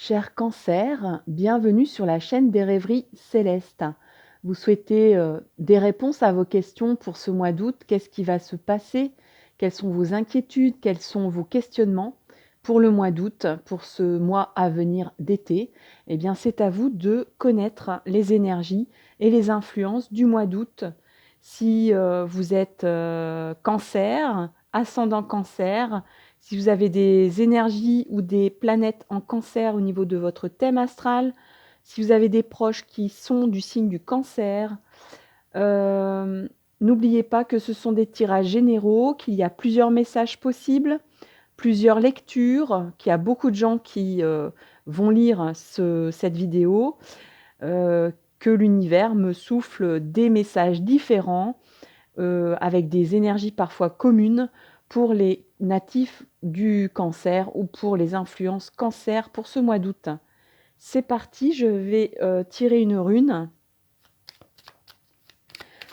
Cher Cancer, bienvenue sur la chaîne des rêveries célestes. Vous souhaitez des réponses à vos questions pour ce mois d'août? Qu'est-ce qui va se passer? Quelles sont vos inquiétudes? Quels sont vos questionnements pour le mois d'août, pour ce mois à venir d'été? Eh bien, c'est à vous de connaître les énergies et les influences du mois d'août. Si vous êtes Cancer, ascendant Cancer, si vous avez des énergies ou des planètes en Cancer au niveau de votre thème astral, si vous avez des proches qui sont du signe du Cancer, n'oubliez pas que ce sont des tirages généraux, qu'il y a plusieurs messages possibles, plusieurs lectures, qu'il y a beaucoup de gens qui vont lire cette vidéo, que l'univers me souffle des messages différents, avec des énergies parfois communes pour les natifs du Cancer ou pour les influences Cancer pour ce mois d'août. C'est parti, je vais tirer une rune.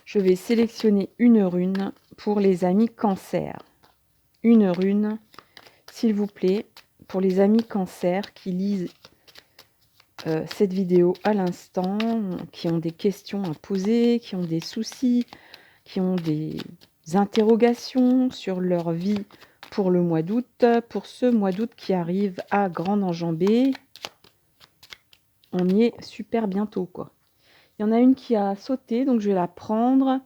Je vais sélectionner une rune pour les amis Cancer. Une rune, s'il vous plaît, pour les amis Cancer qui lisent cette vidéo à l'instant, qui ont des questions à poser, qui ont des soucis, qui ont des interrogations sur leur vie pour le mois d'août, pour ce mois d'août qui arrive à grande enjambée. On y est super bientôt, quoi. Il y en a une qui a sauté, donc je vais la prendre.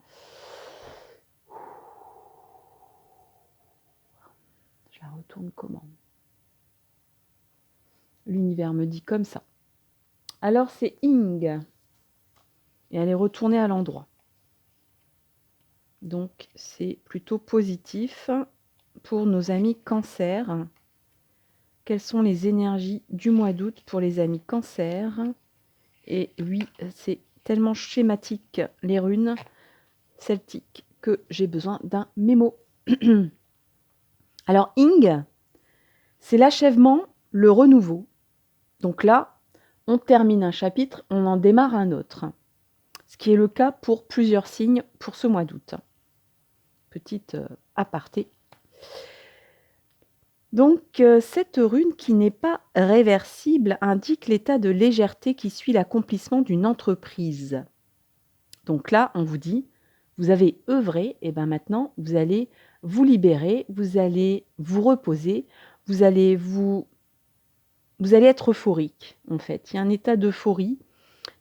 Je la retourne comment? L'univers me dit comme ça. Alors c'est Ing. Et elle est retournée à l'endroit. Donc c'est plutôt positif pour nos amis Cancer. Quelles sont les énergies du mois d'août pour les amis Cancer? Et oui, c'est tellement schématique, les runes celtiques, que j'ai besoin d'un mémo. Alors, Ing, c'est l'achèvement, le renouveau. Donc là, on termine un chapitre, on en démarre un autre. Ce qui est le cas pour plusieurs signes pour ce mois d'août. Petite aparté. Donc, cette rune qui n'est pas réversible indique l'état de légèreté qui suit l'accomplissement d'une entreprise. Donc là, on vous dit, vous avez œuvré, et bien maintenant, vous allez vous libérer, vous allez vous reposer, vous allez être euphorique, en fait. Il y a un état d'euphorie,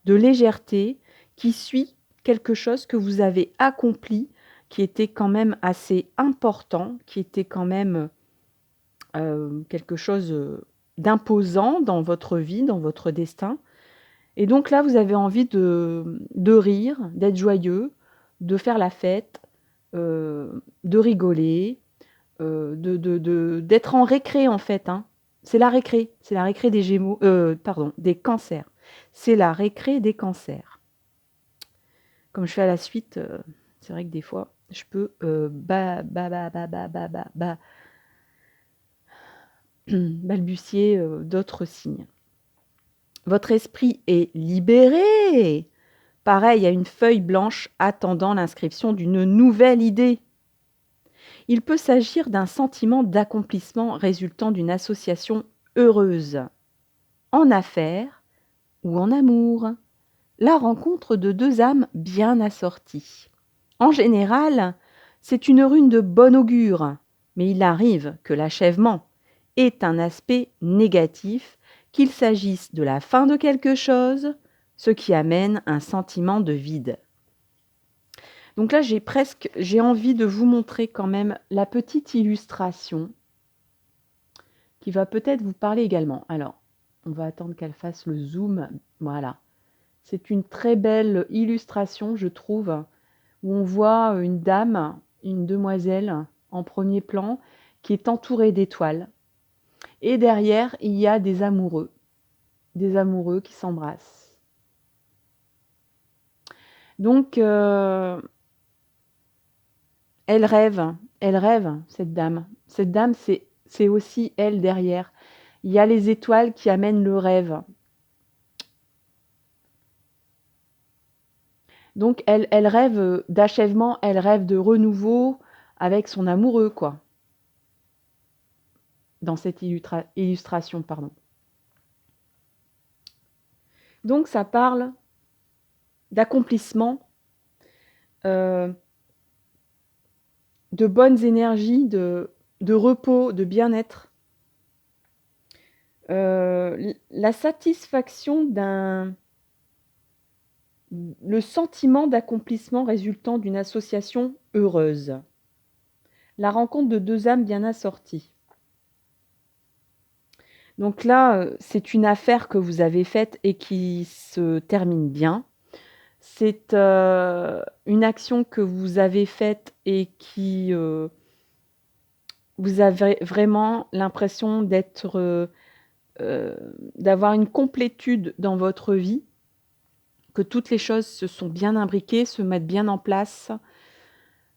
de légèreté qui suit quelque chose que vous avez accompli, qui était quand même assez important, qui était quand même quelque chose d'imposant dans votre vie, dans votre destin. Et donc là, vous avez envie de rire, d'être joyeux, de faire la fête, de rigoler, d'être en récré en fait. Hein. C'est la récré des Gémeaux, des Cancers. C'est la récré des Cancers. Comme je fais à la suite, c'est vrai que des fois, je peux balbutier d'autres signes. Votre esprit est libéré. Pareil, il y a une feuille blanche attendant l'inscription d'une nouvelle idée. Il peut s'agir d'un sentiment d'accomplissement résultant d'une association heureuse, en affaires ou en amour. La rencontre de deux âmes bien assorties. En général, c'est une rune de bon augure, mais il arrive que l'achèvement ait un aspect négatif, qu'il s'agisse de la fin de quelque chose, ce qui amène un sentiment de vide. Donc là, j'ai envie de vous montrer quand même la petite illustration qui va peut-être vous parler également. Alors, on va attendre qu'elle fasse le zoom. Voilà. C'est une très belle illustration, je trouve, où on voit une dame, une demoiselle en premier plan, qui est entourée d'étoiles. Et derrière, il y a des amoureux qui s'embrassent. Donc, elle rêve, cette dame. Cette dame, c'est aussi elle derrière. Il y a les étoiles qui amènent le rêve. Donc, elle rêve d'achèvement, elle rêve de renouveau avec son amoureux, quoi. Dans cette illustration, pardon. Donc ça parle d'accomplissement, de bonnes énergies, de repos, de bien-être. La satisfaction le sentiment d'accomplissement résultant d'une association heureuse. La rencontre de deux âmes bien assorties. Donc là, c'est une affaire que vous avez faite et qui se termine bien. C'est une action que vous avez faite et qui vous avez vraiment l'impression d'avoir une complétude dans votre vie, que toutes les choses se sont bien imbriquées, se mettent bien en place,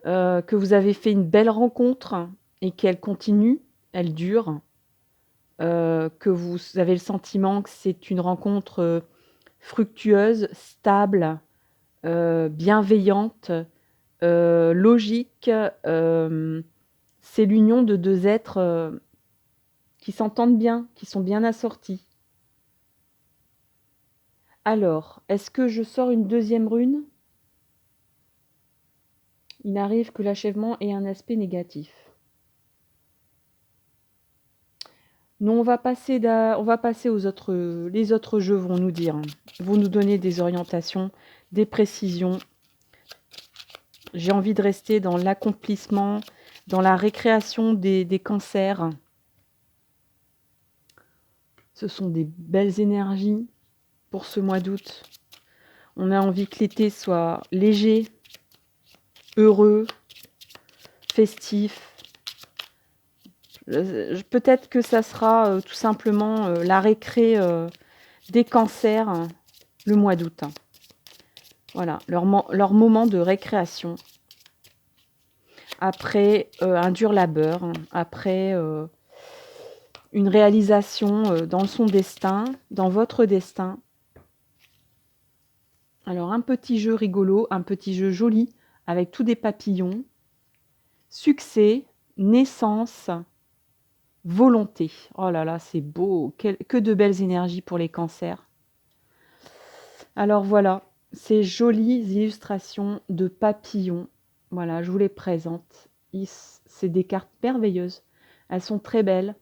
que vous avez fait une belle rencontre et qu'elle continue, elle dure, que vous avez le sentiment que c'est une rencontre fructueuse, stable, bienveillante, logique. C'est l'union de deux êtres qui s'entendent bien, qui sont bien assortis. Alors, est-ce que je sors une deuxième rune? Il n'arrive que l'achèvement ait un aspect négatif. Non, on va passer aux autres. Les autres jeux vont nous dire, vont nous donner des orientations, des précisions. J'ai envie de rester dans l'accomplissement, dans la récréation des cancers. Ce sont des belles énergies pour ce mois d'août. On a envie que l'été soit léger, heureux, festif. Peut-être que ça sera tout simplement la récré des cancers le mois d'août. Voilà, leur moment de récréation. Après un dur labeur, après une réalisation dans son destin, dans votre destin. Alors un petit jeu rigolo, un petit jeu joli, avec tous des papillons. Succès, naissance, volonté. Oh là là, c'est beau. Que de belles énergies pour les cancers. Alors voilà, ces jolies illustrations de papillons. Voilà, je vous les présente. C'est des cartes merveilleuses. Elles sont très belles.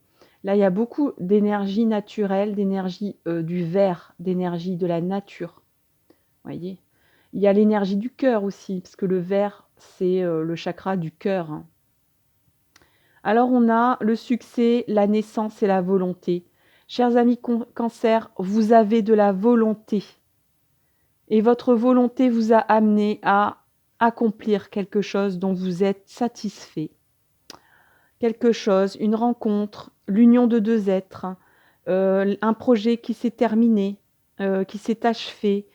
Là, il y a beaucoup d'énergie naturelle, d'énergie du vert, d'énergie de la nature. Voyez. Il y a l'énergie du cœur aussi, parce que le vert, c'est le chakra du cœur. Alors, on a le succès, la naissance et la volonté. Chers amis cancer, vous avez de la volonté. Et votre volonté vous a amené à accomplir quelque chose dont vous êtes satisfait. Quelque chose, une rencontre, l'union de deux êtres, un projet qui s'est terminé, qui s'est achevé,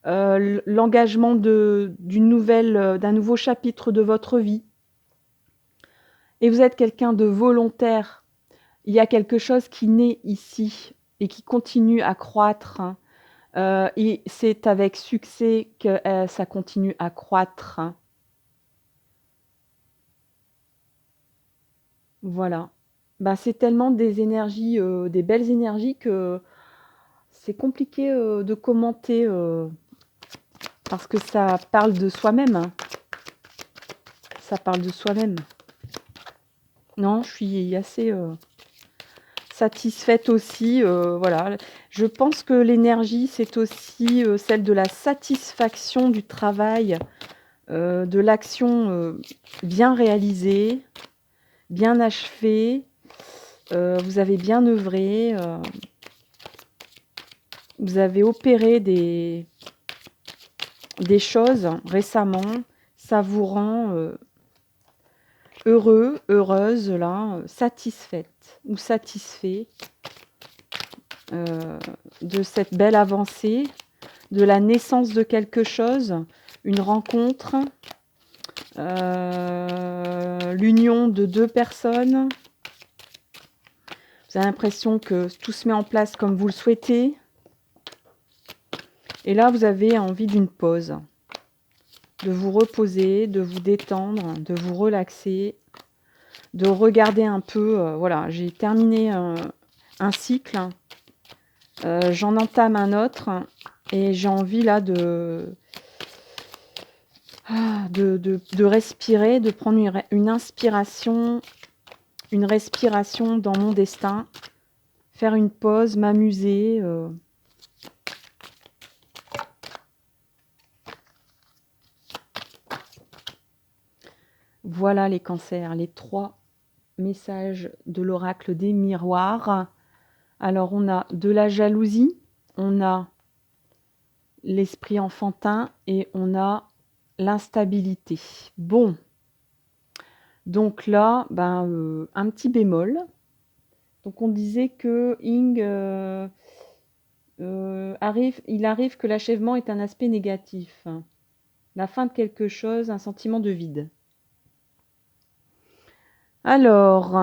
l'engagement d'un nouveau chapitre de votre vie. Et vous êtes quelqu'un de volontaire. Il y a quelque chose qui naît ici et qui continue à croître. Et c'est avec succès que ça continue à croître. Voilà. Bah, c'est tellement des énergies, des belles énergies que c'est compliqué de commenter parce que ça parle de soi-même. Ça parle de soi-même. Non, je suis assez satisfaite aussi. Voilà. Je pense que l'énergie, c'est aussi celle de la satisfaction du travail, de l'action bien réalisée, bien achevée. Vous avez bien œuvré. Vous avez opéré des choses récemment. Ça vous rend heureux, heureuse, là, satisfaite ou satisfait de cette belle avancée, de la naissance de quelque chose, une rencontre, l'union de deux personnes. Vous avez l'impression que tout se met en place comme vous le souhaitez. Et là, vous avez envie d'une pause, de vous reposer, de vous détendre, de vous relaxer, de regarder un peu. Voilà, j'ai terminé un cycle. J'en entame un autre et j'ai envie là de respirer, de prendre une inspiration, une respiration dans mon destin, faire une pause, m'amuser. Voilà les cancers, les 3 messages de l'oracle des miroirs. Alors on a de la jalousie, on a l'esprit enfantin et on a l'instabilité. Bon, donc là, un petit bémol. Donc on disait que il arrive que l'achèvement est un aspect négatif. La fin de quelque chose, un sentiment de vide. Alors,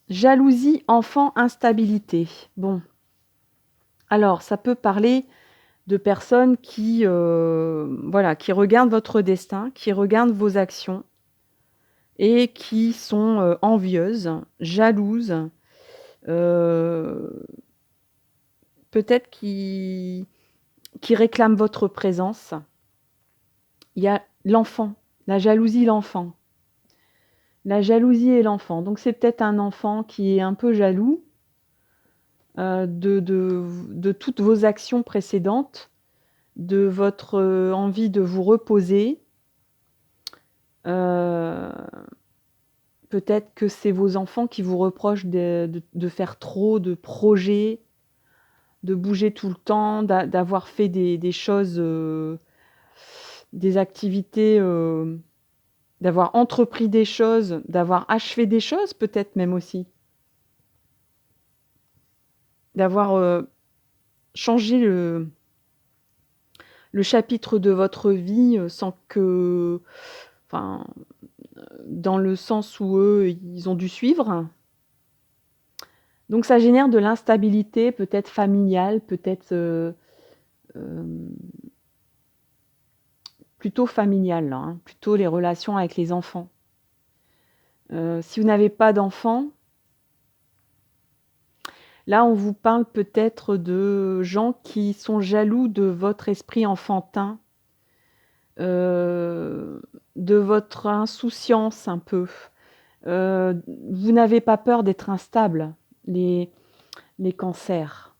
jalousie, enfant, instabilité. Bon, alors ça peut parler de personnes qui regardent votre destin, qui regardent vos actions et qui sont envieuses, jalouses, peut-être qui réclament votre présence. Il y a l'enfant, la jalousie, l'enfant. La jalousie et l'enfant. Donc c'est peut-être un enfant qui est un peu jaloux de toutes vos actions précédentes, de votre envie de vous reposer. Peut-être que c'est vos enfants qui vous reprochent de faire trop de projets, de bouger tout le temps, d'avoir fait des choses, des activités, d'avoir entrepris des choses, d'avoir achevé des choses peut-être même aussi. D'avoir changé le chapitre de votre vie sans que... Enfin, dans le sens où eux, ils ont dû suivre. Donc ça génère de l'instabilité, peut-être familiale, peut-être plutôt familiale, là, hein, plutôt les relations avec les enfants. Si vous n'avez pas d'enfants, là on vous parle peut-être de gens qui sont jaloux de votre esprit enfantin, de votre insouciance un peu. Vous n'avez pas peur d'être instable, les cancers.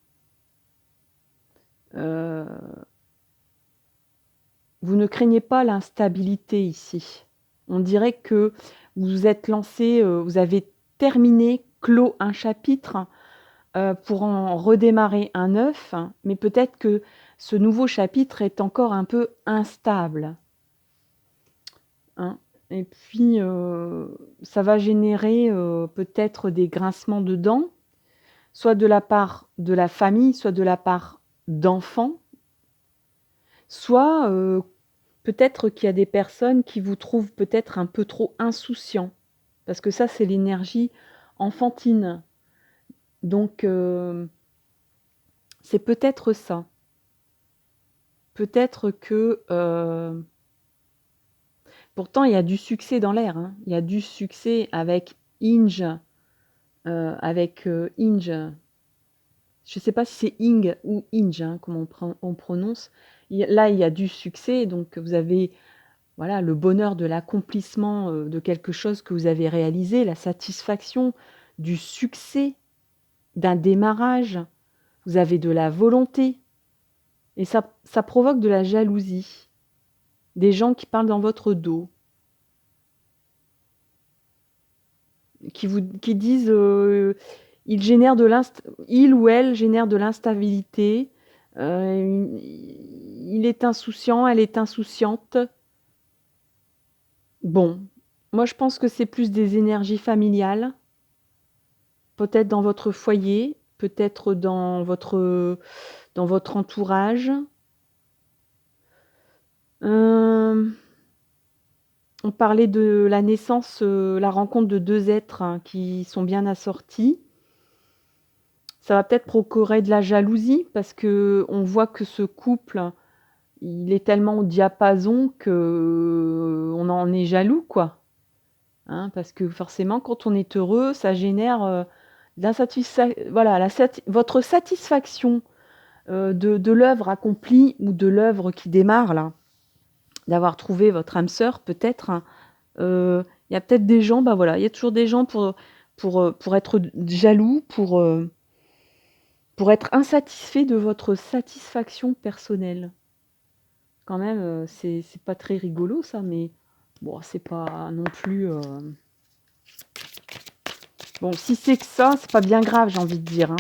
Vous ne craignez pas l'instabilité ici. On dirait que vous êtes lancé, vous avez terminé, clos un chapitre pour en redémarrer un neuf, mais peut-être que ce nouveau chapitre est encore un peu instable. Hein. Et puis, ça va générer peut-être des grincements de dents, soit de la part de la famille, soit de la part d'enfants, soit peut-être qu'il y a des personnes qui vous trouvent peut-être un peu trop insouciant, parce que ça, c'est l'énergie enfantine. Donc, c'est peut-être ça. Peut-être que... pourtant, il y a du succès dans l'air. Hein. Il y a du succès avec Inge. Inge. Je ne sais pas si c'est Ing ou Inge, hein, comment on prononce. Là, il y a du succès, donc vous avez voilà, le bonheur de l'accomplissement de quelque chose que vous avez réalisé, la satisfaction du succès d'un démarrage. Vous avez de la volonté et ça provoque de la jalousie. Des gens qui parlent dans votre dos, qui disent il ou elle génère de l'instabilité, il est insouciant, elle est insouciante. Bon, moi je pense que c'est plus des énergies familiales, peut-être dans votre foyer, peut-être dans votre entourage. On parlait de la naissance, la rencontre de 2 êtres qui sont bien assortis. Ça va peut-être procurer de la jalousie parce qu'on voit que ce couple, il est tellement au diapason qu'on en est jaloux, quoi. Hein, parce que forcément, quand on est heureux, ça génère voilà, votre satisfaction de l'œuvre accomplie ou de l'œuvre qui démarre là, d'avoir trouvé votre âme sœur peut-être, hein. Il y a peut-être des gens, bah voilà, il y a toujours des gens pour être jaloux, pour être insatisfait de votre satisfaction personnelle. Quand même, c'est pas très rigolo ça, mais bon, c'est pas non plus, bon, si c'est que ça, c'est pas bien grave, j'ai envie de dire, hein.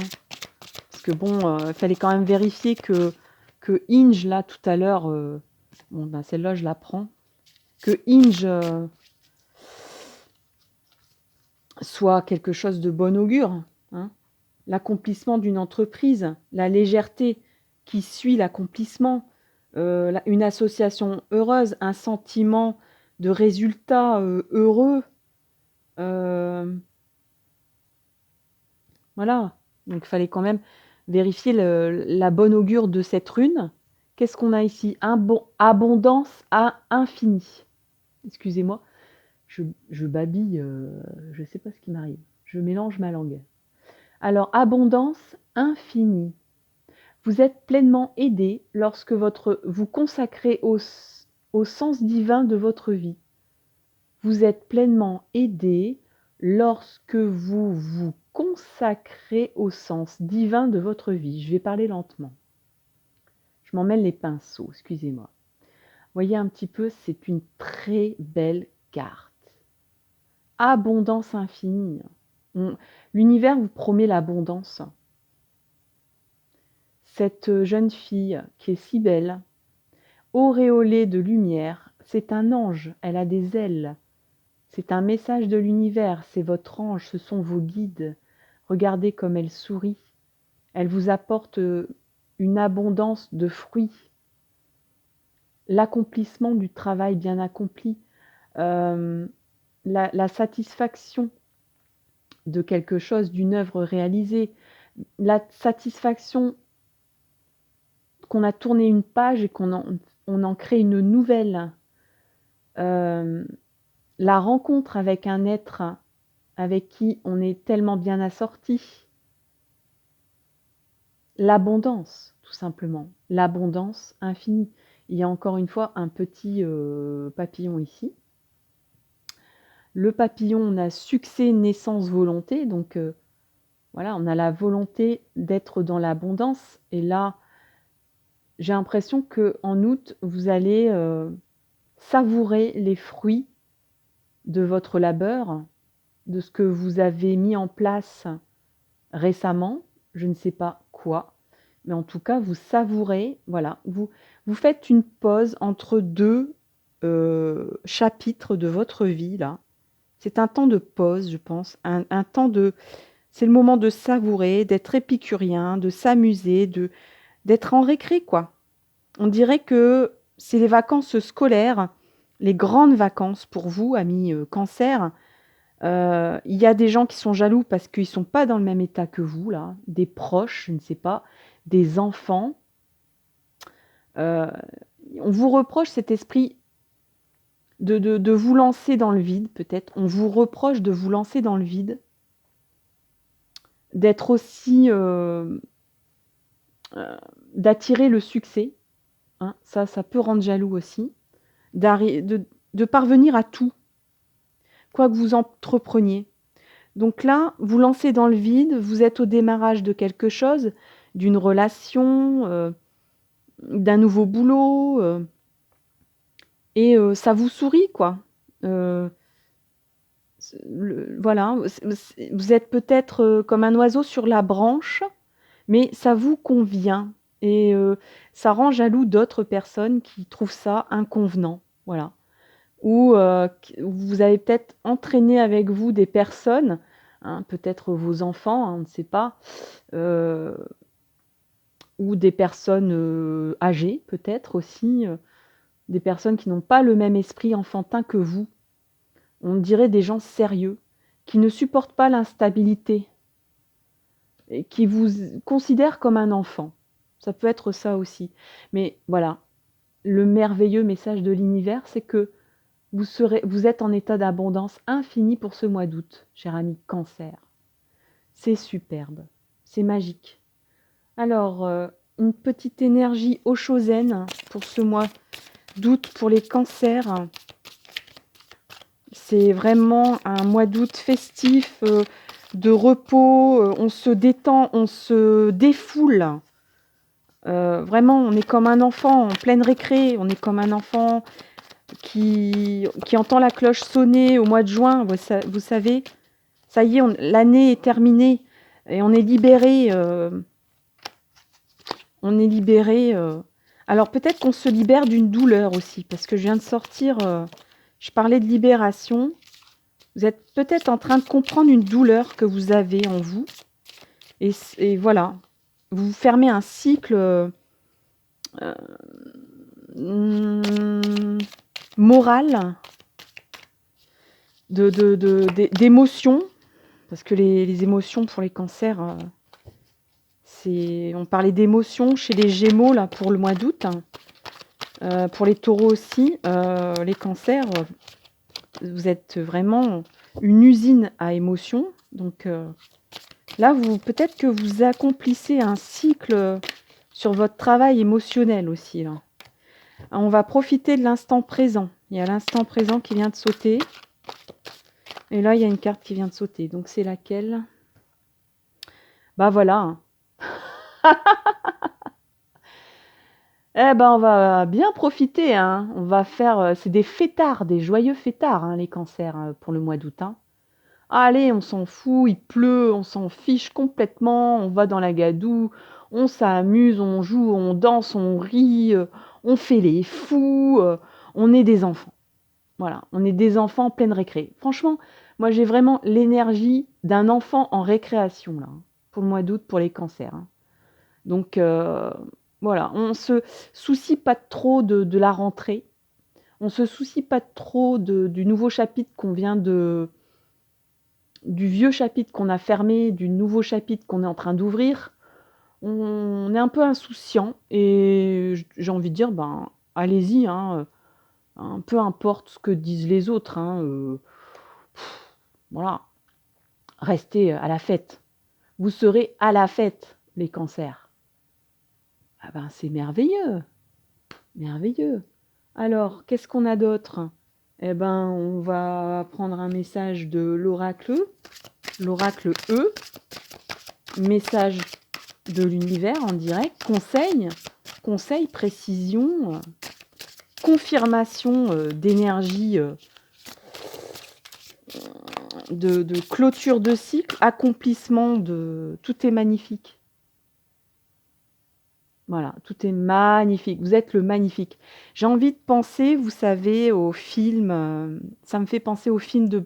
Parce que bon, il fallait quand même vérifier que Hinge là tout à l'heure, bon ben celle-là je la prends, que Hinge, soit quelque chose de bon augure, hein. L'accomplissement d'une entreprise, la légèreté qui suit l'accomplissement, une association heureuse, un sentiment de résultat, heureux, voilà. Donc il fallait quand même vérifier la bonne augure de cette rune. Qu'est-ce qu'on a ici? Abondance à infini. Excusez-moi, je babille, je ne sais pas ce qui m'arrive. Je mélange ma langue. Alors, abondance infinie. Vous êtes pleinement aidé lorsque vous consacrez au sens divin de votre vie. Vous êtes pleinement aidé lorsque vous vous consacrez au sens divin de votre vie. Je vais parler lentement. Je m'en mêle les pinceaux, excusez-moi. Voyez un petit peu, c'est une très belle carte. Abondance infinie. L'univers vous promet l'abondance. Cette jeune fille qui est si belle, auréolée de lumière, c'est un ange, elle a des ailes. C'est un message de l'univers, c'est votre ange, ce sont vos guides. Regardez comme elle sourit. Elle vous apporte une abondance de fruits, l'accomplissement du travail bien accompli, la satisfaction de quelque chose, d'une œuvre réalisée, la satisfaction qu'on a tourné une page et qu'on en crée une nouvelle. La rencontre avec un être avec qui on est tellement bien assorti. L'abondance, tout simplement. L'abondance infinie. Il y a encore une fois un petit papillon ici. Le papillon, on a succès, naissance, volonté. Donc voilà, on a la volonté d'être dans l'abondance. Et là, j'ai l'impression qu'en août, vous allez savourer les fruits de votre labeur, de ce que vous avez mis en place récemment, je ne sais pas quoi, mais en tout cas, vous savourez, voilà, vous faites une pause entre deux chapitres de votre vie, là. C'est un temps de pause, je pense, un temps de... C'est le moment de savourer, d'être épicurien, de s'amuser, d'être en récré, quoi. On dirait que c'est les vacances scolaires, les grandes vacances pour vous, amis Cancer. Il y a des gens qui sont jaloux parce qu'ils ne sont pas dans le même état que vous, là. Des proches, je ne sais pas, des enfants. On vous reproche cet esprit de vous lancer dans le vide, peut-être. On vous reproche de vous lancer dans le vide, d'être aussi... d'attirer le succès. Hein, ça peut rendre jaloux aussi. De parvenir à tout, quoi que vous entrepreniez. Donc là, vous lancez dans le vide, vous êtes au démarrage de quelque chose, d'une relation, d'un nouveau boulot, et ça vous sourit, quoi. Voilà, vous êtes peut-être comme un oiseau sur la branche, mais ça vous convient. Et ça rend jaloux d'autres personnes qui trouvent ça inconvenant. Voilà. Ou vous avez peut-être entraîné avec vous des personnes, hein, peut-être vos enfants, hein, on ne sait pas, ou des personnes âgées peut-être aussi, des personnes qui n'ont pas le même esprit enfantin que vous. On dirait des gens sérieux, qui ne supportent pas l'instabilité, et qui vous considèrent comme un enfant. Ça peut être ça aussi. Mais voilà, le merveilleux message de l'univers, c'est que vous êtes en état d'abondance infinie pour ce mois d'août, cher ami Cancer. C'est superbe, c'est magique. Alors, une petite énergie Osho-zen pour ce mois d'août pour les cancers. C'est vraiment un mois d'août festif, de repos, on se détend, on se défoule. Vraiment, on est comme un enfant en pleine récré, on est comme un enfant qui entend la cloche sonner au mois de juin. Vous savez, ça y est, l'année est terminée et on est libéré. On est libéré. Alors peut-être qu'on se libère d'une douleur aussi, parce que je viens de sortir, je parlais de libération. Vous êtes peut-être en train de comprendre une douleur que vous avez en vous. Et voilà, vous fermez un cycle moral d'émotions, parce que les émotions pour les cancers, on parlait d'émotions chez les Gémeaux là pour le mois d'août, pour les Taureaux aussi, les cancers, vous êtes vraiment une usine à émotions. Donc là, peut-être que vous accomplissez un cycle sur votre travail émotionnel aussi. Là. On va profiter de l'instant présent. Il y a l'instant présent qui vient de sauter. Et là, il y a une carte qui vient de sauter. Donc, c'est laquelle? Bah voilà. Eh ben, on va bien profiter. Hein. On va faire... c'est des fêtards, des joyeux fêtards, hein, les cancers, pour le mois d'août. Hein. Allez, on s'en fout, il pleut, on s'en fiche complètement. On va dans la gadoue, on s'amuse, on joue, on danse, on rit, on fait les fous. On est des enfants. Voilà, on est des enfants en pleine récré. Franchement, moi j'ai vraiment l'énergie d'un enfant en récréation là, pour le mois d'août, pour les cancers. Hein. Donc voilà, on se soucie pas trop de la rentrée. On se soucie pas trop du nouveau chapitre qu'on vient du vieux chapitre qu'on a fermé, du nouveau chapitre qu'on est en train d'ouvrir. On est un peu insouciant et j'ai envie de dire, ben allez-y, hein, peu importe ce que disent les autres, hein, voilà, restez à la fête. Vous serez à la fête, les cancers. Ah ben, c'est merveilleux, merveilleux. Alors, qu'est-ce qu'on a d'autre? Eh ben, on va prendre un message de l'oracle E, message de l'univers en direct, conseil, précision, confirmation d'énergie, de clôture de cycle, accomplissement de... Tout est magnifique. Voilà, tout est magnifique. Vous êtes le magnifique. J'ai envie de penser, vous savez, au film, ça me fait penser au film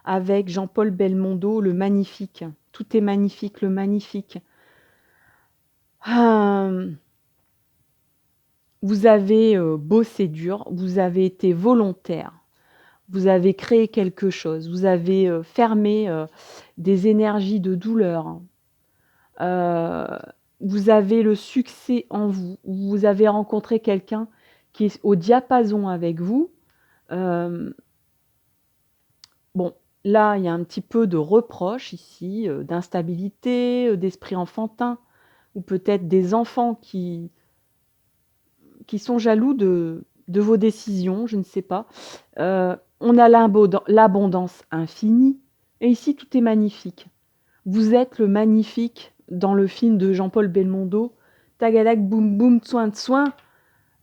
avec Jean-Paul Belmondo, Le Magnifique. Tout est magnifique, le magnifique. Vous avez bossé dur, vous avez été volontaire, vous avez créé quelque chose, vous avez fermé des énergies de douleur. Vous avez le succès en vous, vous avez rencontré quelqu'un qui est au diapason avec vous. Bon, là, il y a un petit peu de reproche ici, d'instabilité, d'esprit enfantin, ou peut-être des enfants qui sont jaloux de vos décisions, je ne sais pas. On a l'abondance infinie, et ici, tout est magnifique. Vous êtes le magnifique dans le film de Jean-Paul Belmondo. Tagadak, boum, boum, soin de soin.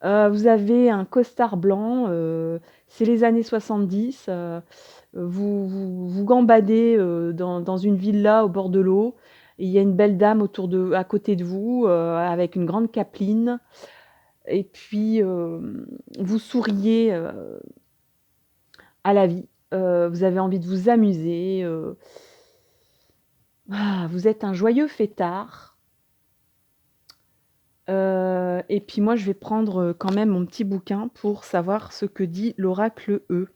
Vous avez un costard blanc. C'est les années 70. Vous gambadez dans une villa au bord de l'eau. Il y a une belle dame à côté de vous avec une grande capeline. Et puis, vous souriez à la vie. Vous avez envie de vous amuser. Vous êtes un joyeux fêtard. Et puis moi, je vais prendre quand même mon petit bouquin pour savoir ce que dit l'oracle E.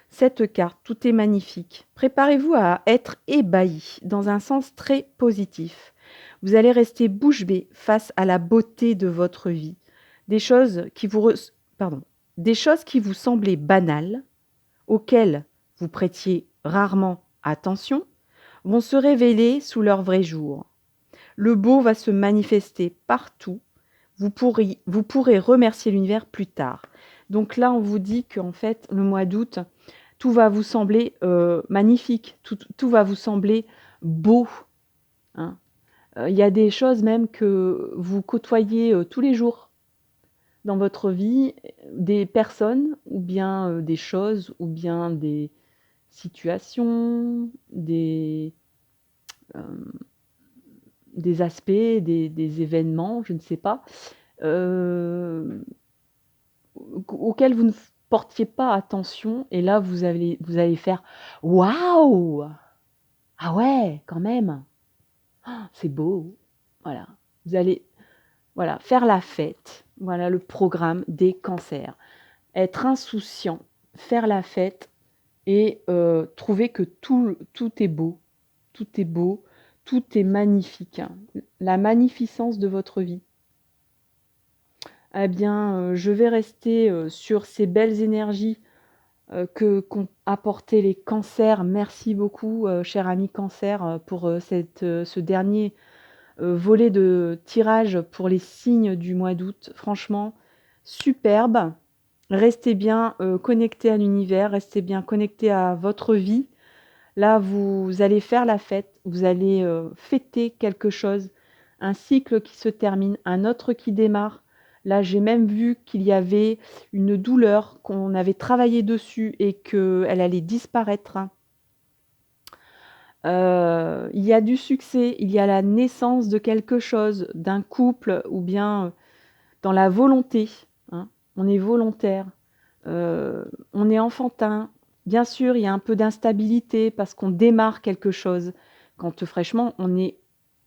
Cette carte, tout est magnifique. Préparez-vous à être ébahi dans un sens très positif. Vous allez rester bouche bée face à la beauté de votre vie. Des choses qui vous semblaient banales, auxquelles vous prêtiez rarement attention, vont se révéler sous leur vrai jour. Le beau va se manifester partout. Vous pourrez remercier l'univers plus tard. Donc là, on vous dit qu'en fait, le mois d'août, tout va vous sembler magnifique, tout va vous sembler beau, hein. Il y a des choses même que vous côtoyez tous les jours dans votre vie, des personnes ou bien des choses ou bien des situations, euh, des aspects, des événements, je ne sais pas, euh, auxquels vous ne portiez pas attention. Et là, vous allez faire waouh! Ah ouais, quand même, c'est beau. Voilà. Vous allez faire la fête. Voilà le programme des cancers. Être insouciant, faire la fête et trouver que tout est beau. Tout est beau, tout est magnifique, hein. La magnificence de votre vie. Eh bien, je vais rester sur ces belles énergies qu'ont apporté les cancers. Merci beaucoup, cher ami cancer, pour ce dernier volet de tirage pour les signes du mois d'août. Franchement, superbe. Restez bien connectés à l'univers, restez bien connectés à votre vie. Là, vous allez faire la fête, vous allez fêter quelque chose, un cycle qui se termine, un autre qui démarre. Là, j'ai même vu qu'il y avait une douleur, qu'on avait travaillé dessus et qu'elle allait disparaître. Il y a du succès, il y a la naissance de quelque chose, d'un couple ou bien dans la volonté, hein. On est volontaire, on est enfantin. Bien sûr, il y a un peu d'instabilité parce qu'on démarre quelque chose. Quand fraîchement, on est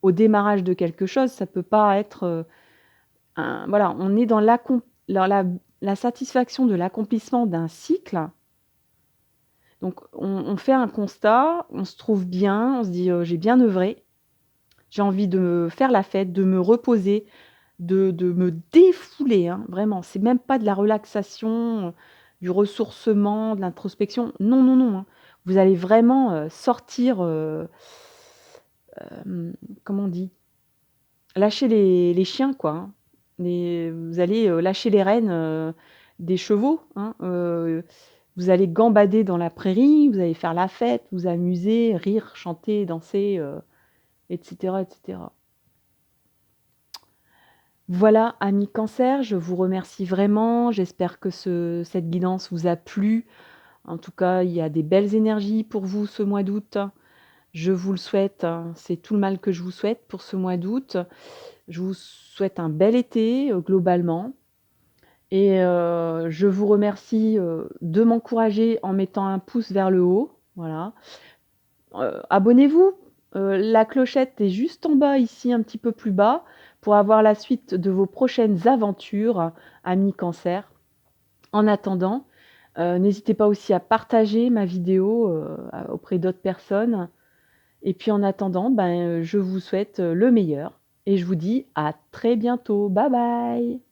au démarrage de quelque chose, ça peut pas être voilà, on est dans la satisfaction de l'accomplissement d'un cycle. Donc, on fait un constat, on se trouve bien, on se dit j'ai bien œuvré, j'ai envie de me faire la fête, de me reposer, de me défouler, hein, vraiment. C'est même pas de la relaxation, du ressourcement, de l'introspection. Non, non, non, hein. Vous allez vraiment sortir, comment on dit, lâcher les chiens, quoi, hein. Vous allez lâcher les rênes des chevaux, hein. Vous allez gambader dans la prairie, vous allez faire la fête, vous amuser, rire, chanter, danser, etc., etc. Voilà, amis cancer, je vous remercie vraiment. J'espère que cette guidance vous a plu. En tout cas, il y a des belles énergies pour vous ce mois d'août. Je vous le souhaite, hein, c'est tout le mal que je vous souhaite pour ce mois d'août. Je vous souhaite un bel été globalement. Et je vous remercie de m'encourager en mettant un pouce vers le haut. Voilà. Abonnez-vous. La clochette est juste en bas ici, un petit peu plus bas, pour avoir la suite de vos prochaines aventures, amis cancer. En attendant, n'hésitez pas aussi à partager ma vidéo auprès d'autres personnes. Et puis en attendant, je vous souhaite le meilleur. Et je vous dis à très bientôt. Bye bye!